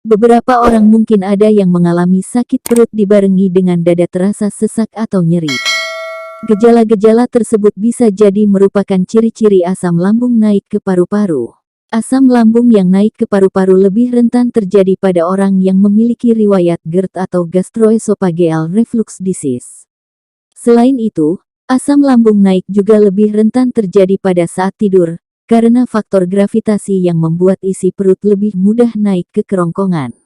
Beberapa orang mungkin ada yang mengalami sakit perut dibarengi dengan dada terasa sesak atau nyeri. Gejala-gejala tersebut bisa jadi merupakan ciri-ciri asam lambung naik ke paru-paru. Asam lambung yang naik ke paru-paru lebih rentan terjadi pada orang yang memiliki riwayat GERD atau gastroesophageal reflux disease. Selain itu, asam lambung naik juga lebih rentan terjadi pada saat tidur, karena faktor gravitasi yang membuat isi perut lebih mudah naik ke kerongkongan.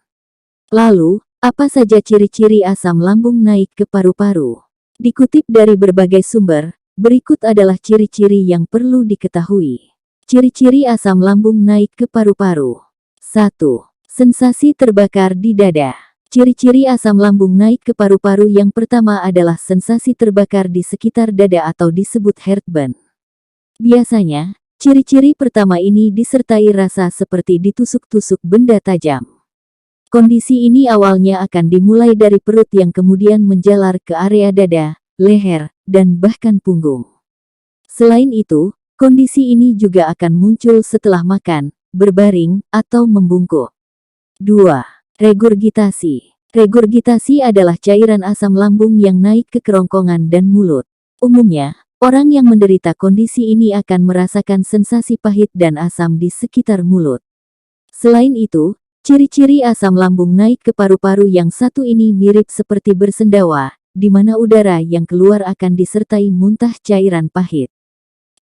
Lalu, apa saja ciri-ciri asam lambung naik ke paru-paru? Dikutip dari berbagai sumber, berikut adalah ciri-ciri yang perlu diketahui. Ciri-ciri asam lambung naik ke paru-paru. 1. Sensasi terbakar di dada. Ciri-ciri asam lambung naik ke paru-paru yang pertama adalah sensasi terbakar di sekitar dada atau disebut heartburn. Biasanya, ciri-ciri pertama ini disertai rasa seperti ditusuk-tusuk benda tajam. Kondisi ini awalnya akan dimulai dari perut yang kemudian menjalar ke area dada, leher, dan bahkan punggung. Selain itu, kondisi ini juga akan muncul setelah makan, berbaring, atau membungkuk. 2. Regurgitasi. Regurgitasi adalah cairan asam lambung yang naik ke kerongkongan dan mulut. Umumnya, orang yang menderita kondisi ini akan merasakan sensasi pahit dan asam di sekitar mulut. Selain itu, ciri-ciri asam lambung naik ke paru-paru yang satu ini mirip seperti bersendawa, di mana udara yang keluar akan disertai muntah cairan pahit.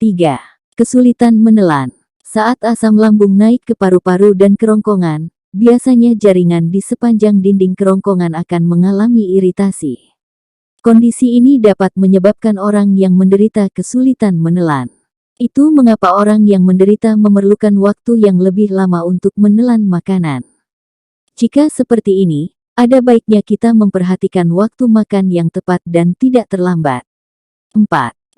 3. Kesulitan menelan. Saat asam lambung naik ke paru-paru dan kerongkongan, biasanya jaringan di sepanjang dinding kerongkongan akan mengalami iritasi. Kondisi ini dapat menyebabkan orang yang menderita kesulitan menelan. Itu mengapa orang yang menderita memerlukan waktu yang lebih lama untuk menelan makanan. Jika seperti ini, ada baiknya kita memperhatikan waktu makan yang tepat dan tidak terlambat. 4.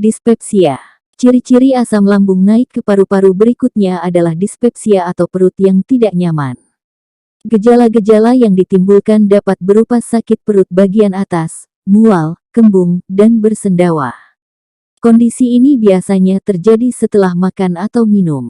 Dispepsia. Ciri-ciri asam lambung naik ke paru-paru berikutnya adalah dispepsia atau perut yang tidak nyaman. Gejala-gejala yang ditimbulkan dapat berupa sakit perut bagian atas, mual, kembung, dan bersendawa. Kondisi ini biasanya terjadi setelah makan atau minum.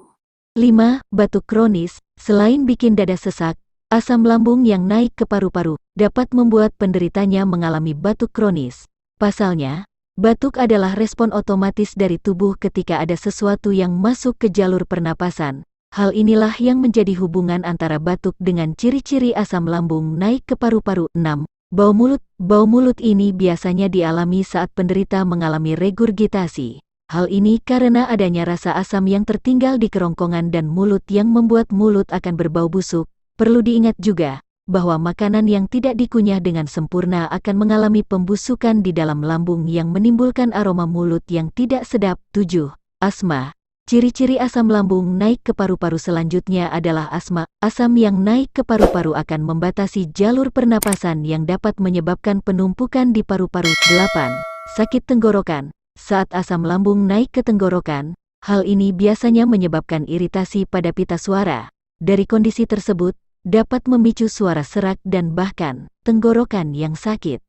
5. Batuk kronis. Selain bikin dada sesak, asam lambung yang naik ke paru-paru dapat membuat penderitanya mengalami batuk kronis. Pasalnya, batuk adalah respon otomatis dari tubuh ketika ada sesuatu yang masuk ke jalur pernapasan. Hal inilah yang menjadi hubungan antara batuk dengan ciri-ciri asam lambung naik ke paru-paru. 6. Bau mulut. Bau mulut ini biasanya dialami saat penderita mengalami regurgitasi. Hal ini karena adanya rasa asam yang tertinggal di kerongkongan dan mulut yang membuat mulut akan berbau busuk. Perlu diingat juga bahwa makanan yang tidak dikunyah dengan sempurna akan mengalami pembusukan di dalam lambung yang menimbulkan aroma mulut yang tidak sedap. 7. Asma. Ciri-ciri asam lambung naik ke paru-paru selanjutnya adalah asma. Asam yang naik ke paru-paru akan membatasi jalur pernapasan yang dapat menyebabkan penumpukan di paru-paru. 8. Sakit tenggorokan. Saat asam lambung naik ke tenggorokan, hal ini biasanya menyebabkan iritasi pada pita suara. Dari kondisi tersebut, dapat memicu suara serak dan bahkan tenggorokan yang sakit.